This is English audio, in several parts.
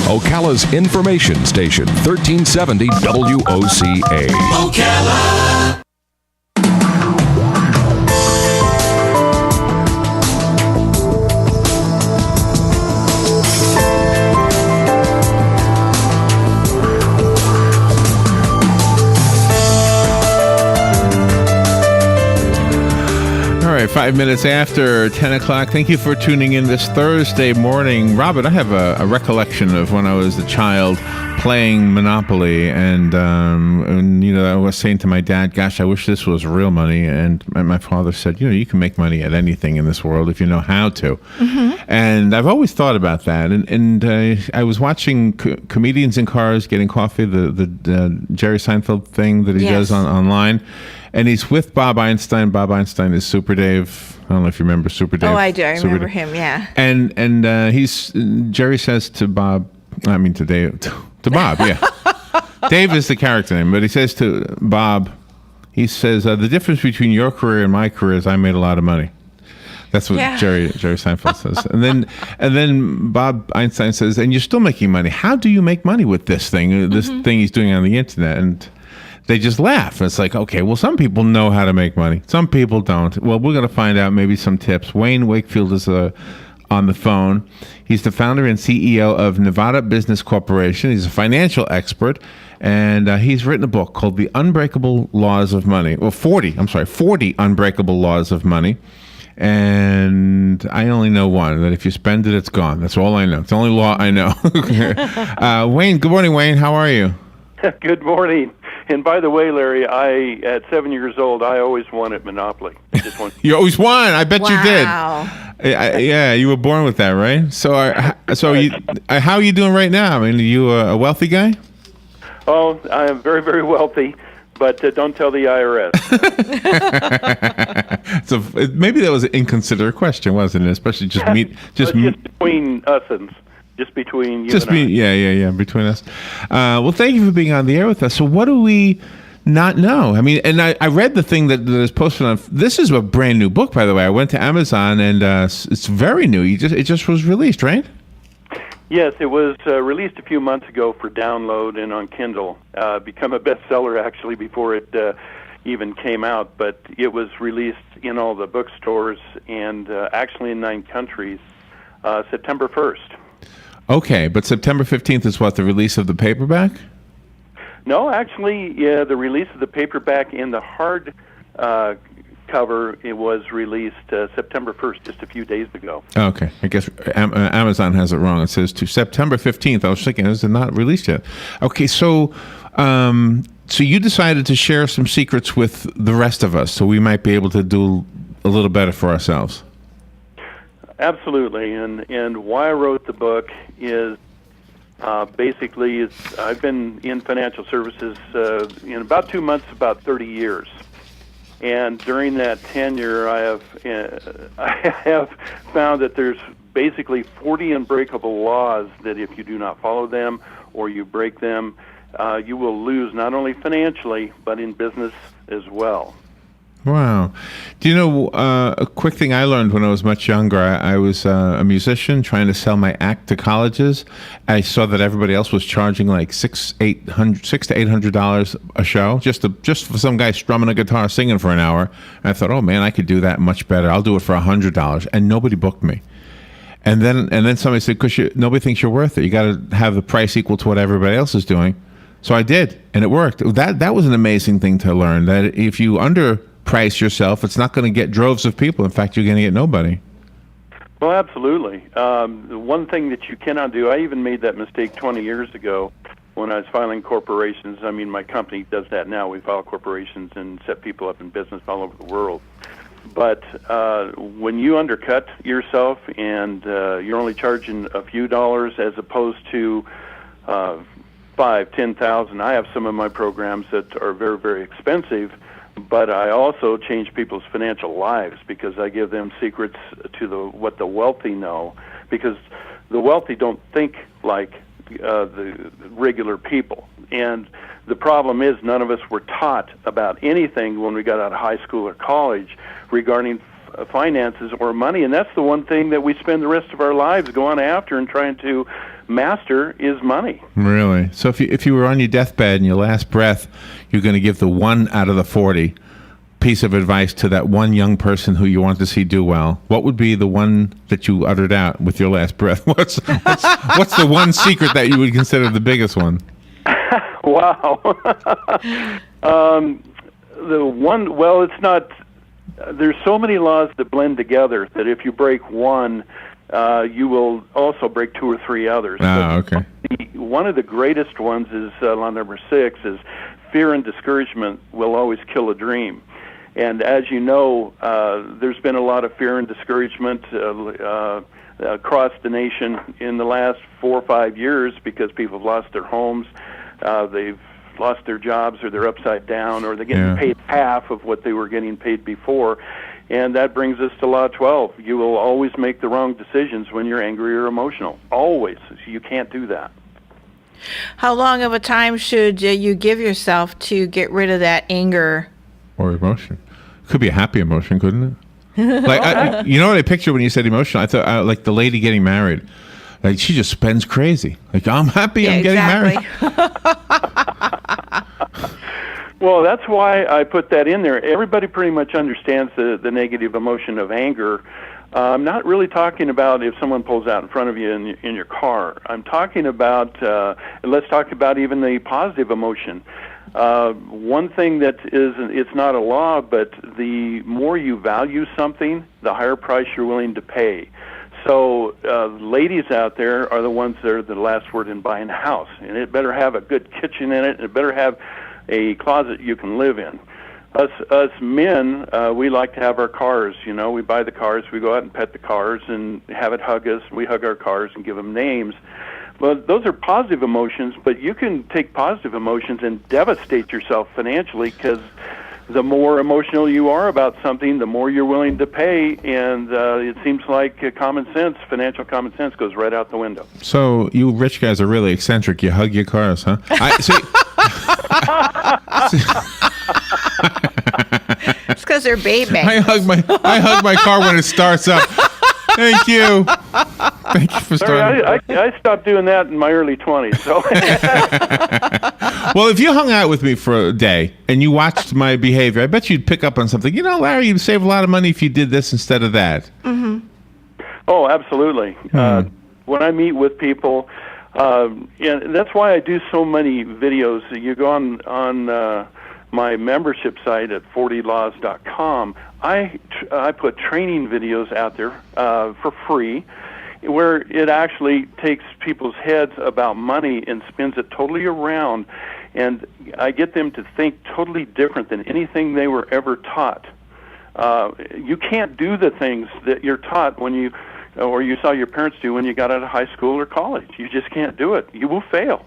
Ocala's information station, 1370 WOCA. Ocala. All right, 5 minutes after 10 o'clock. Thank you for tuning in this Thursday morning. Robert, I have a recollection of when I was a child playing Monopoly, and I was saying to my dad, gosh, I wish this was real money. And my father said, you can make money at anything in this world if you know how to. Mm-hmm. And I've always thought about that. And I was watching Comedians in Cars Getting Coffee, the Jerry Seinfeld thing that he does online. And he's with Bob Einstein. Bob Einstein is Super Dave. I don't know if you remember Super Dave. Oh, I do. I remember him, yeah. And Jerry says to Bob, to Bob, yeah. Dave is the character name, but he says to Bob, the difference between your career and my career is I made a lot of money. That's what Jerry Seinfeld says. And then Bob Einstein says, and you're still making money. How do you make money with this thing thing he's doing on the internet? And they just laugh. It's like, okay, well, some people know how to make money. Some people don't. Well, we're going to find out maybe some tips. Wayne Wakefield is on the phone. He's the founder and CEO of Nevada Business Corporation. He's a financial expert, and he's written a book called The Unbreakable Laws of Money. Well, 40 Unbreakable Laws of Money. And I only know one, that if you spend it, it's gone. That's all I know. It's the only law I know. Wayne, good morning, Wayne. How are you? Good morning. And by the way, Larry, at 7 years old, I always won at Monopoly. You always won. I bet you did. Wow. Yeah, you were born with that, right? So, how are you doing right now? I mean, are you a wealthy guy? Oh, I am very, very wealthy, but don't tell the IRS. So maybe that was an inconsiderate question, wasn't it? Especially just between us and. Just between you and I. Yeah, between us. Well, thank you for being on the air with us. So what do we not know? I mean, and I read the thing that is posted on. This is a brand new book, by the way. I went to Amazon, and it's very new. It just was released, right? Yes, it was released a few months ago for download and on Kindle. Become a bestseller, actually, before it even came out. But it was released in all the bookstores and actually in 9 countries September 1st. Okay, but September 15th is what, the release of the paperback? No, actually, the release of the paperback and the hard cover, it was released September 1st, just a few days ago. Okay, I guess Amazon has it wrong. It says to September 15th. I was thinking, is it not released yet? Okay, so you decided to share some secrets with the rest of us, so we might be able to do a little better for ourselves. Absolutely, and why I wrote the book is basically I've been in financial services in about 2 months, about 30 years, and during that tenure, I have found that there's basically 40 unbreakable laws that if you do not follow them or you break them, you will lose not only financially but in business as well. Wow. Do you know a quick thing I learned when I was much younger? I was a musician trying to sell my act to colleges. I saw that everybody else was charging like $600 to $800 a show just for some guy strumming a guitar singing for an hour. And I thought, oh man, I could do that much better. I'll do it for $100, and nobody booked me. And then somebody said, because nobody thinks you're worth it. You got to have the price equal to what everybody else is doing. So I did, and it worked. That was an amazing thing to learn. That if you underprice yourself, it's not going to get droves of people. In fact, you're going to get nobody. Well, absolutely. One thing that you cannot do, I even made that mistake 20 years ago when I was filing corporations. I mean, my company does that now. We file corporations and set people up in business all over the world. But when you undercut yourself and you're only charging a few dollars as opposed to $5,000-$10,000, I have some of my programs that are very, very expensive. But I also change people's financial lives because I give them secrets to what the wealthy know. Because the wealthy don't think like the regular people. And the problem is none of us were taught about anything when we got out of high school or college regarding finances or money, and that's the one thing that we spend the rest of our lives going after and trying to master is money. Really? So if you were on your deathbed and your last breath, you're going to give the 1 out of the 40 piece of advice to that one young person who you want to see do well, what would be the one that you uttered out with your last breath? What's the one secret that you would consider the biggest one? Wow. The one, well, it's not, there's so many laws that blend together that if you break one, you will also break 2 or 3 others. Okay. One of the greatest ones is law number 6 is fear and discouragement will always kill a dream. And as you know, there's been a lot of fear and discouragement across the nation in the last 4 or 5 years because people have lost their homes, they've lost their jobs, or they're upside down, or they're getting paid half of what they were getting paid before. And that brings us to Law 12. You will always make the wrong decisions when you're angry or emotional. Always. You can't do that. How long of a time should you give yourself to get rid of that anger? Or emotion. Could be a happy emotion, couldn't it? Like, you know what I pictured when you said emotional? I thought, like the lady getting married. Like, she just spends crazy. Like, I'm happy I'm getting married. Well, that's why I put that in there. Everybody pretty much understands the negative emotion of anger. I'm not really talking about if someone pulls out in front of you in your car. I'm talking about, let's talk about even the positive emotion. One thing that it's not a law, but the more you value something, the higher price you're willing to pay. So ladies out there are the ones that are the last word in buying a house. And it better have a good kitchen in it, and it better have a closet you can live in. Us men, we like to have our cars. You know, we buy the cars, we go out and pet the cars and have it hug us. We hug our cars and give them names. But those are positive emotions, but you can take positive emotions and devastate yourself financially, because the more emotional you are about something, the more you're willing to pay, and it seems like financial common sense goes right out the window. So you rich guys are really eccentric. You hug your cars, huh? It's because they're baby. I hug my car when it starts up. Thank you. Thank you for starting. I stopped doing that in my early 20s. So. Well, if you hung out with me for a day and you watched my behavior, I bet you'd pick up on something. You know, Larry, you'd save a lot of money if you did this instead of that. Mm-hmm. Oh, absolutely. When I meet with people, and that's why I do so many videos. You go on my membership site at 40laws.com. I put training videos out there for free, where it actually takes people's heads about money and spins it totally around, and I get them to think totally different than anything they were ever taught. You can't do the things that you're taught when you saw your parents do when you got out of high school or college. You just can't do it. You will fail.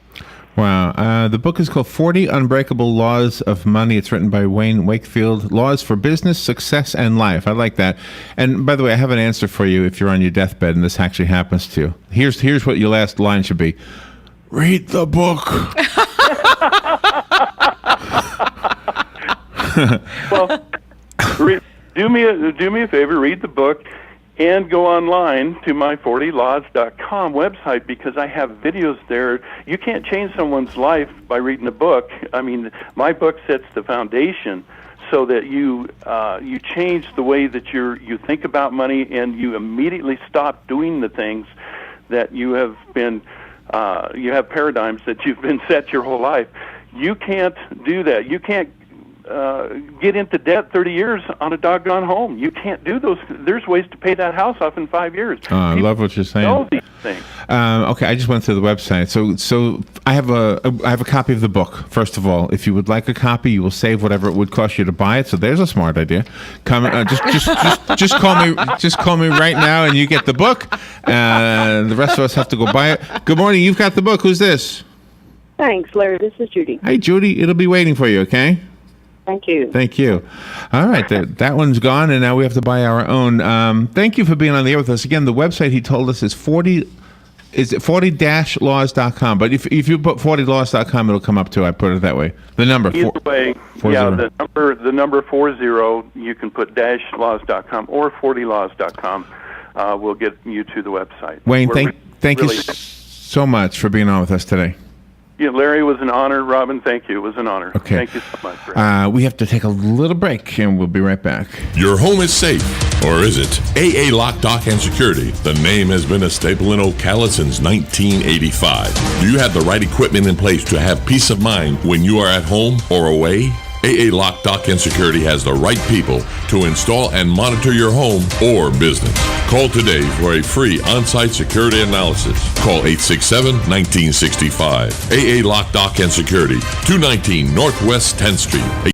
Wow. The book is called 40 Unbreakable Laws of Money. It's written by Wayne Wakefield. Laws for Business, Success, and Life. I like that. And by the way, I have an answer for you if you're on your deathbed and this actually happens to you. Here's what your last line should be. Read the book. Well, do me a favor, read the book, and go online to my 40laws.com website, because I have videos there. You can't change someone's life by reading a book. I mean, my book sets the foundation so that you change the way that you think about money, and you immediately stop doing the things that you have been you have paradigms that you've been set your whole life. You can't do that. You can't get into debt 30 years on a doggone home. You can't do those. There's ways to pay that house off in 5 years. I love what you're saying. Know these things. Okay, I just went through the website. So I have a copy of the book. First of all, if you would like a copy, you will save whatever it would cost you to buy it. So there's a smart idea. Come, just call me right now, and you get the book. The rest of us have to go buy it. Good morning. You've got the book. Who's this? Thanks, Larry. This is Judy. Hey, Judy. It'll be waiting for you. Okay. Thank you. Thank you. All right, that one's gone, and now we have to buy our own. Thank you for being on the air with us. Again, the website he told us is 40 Is it 40-laws.com? But if you put 40laws.com, it'll come up too. I put it that way. The number. Either way, 40. yeah, the number 40. You can put -laws.com or 40laws.com. Will get you to the website. Wayne, We're thank you really- so much for being on with us today. Yeah, Larry, it was an honor. Robin, thank you. It was an honor. Okay. Thank you so much. Ray. We have to take a little break, and we'll be right back. Your home is safe, or is it? AA Lock, Dock, and Security. The name has been a staple in Ocala since 1985. Do you have the right equipment in place to have peace of mind when you are at home or away? AA Lock, Dock, and Security has the right people to install and monitor your home or business. Call today for a free on-site security analysis. Call 867-1965. AA Lock, Dock, and Security, 219 Northwest 10th Street.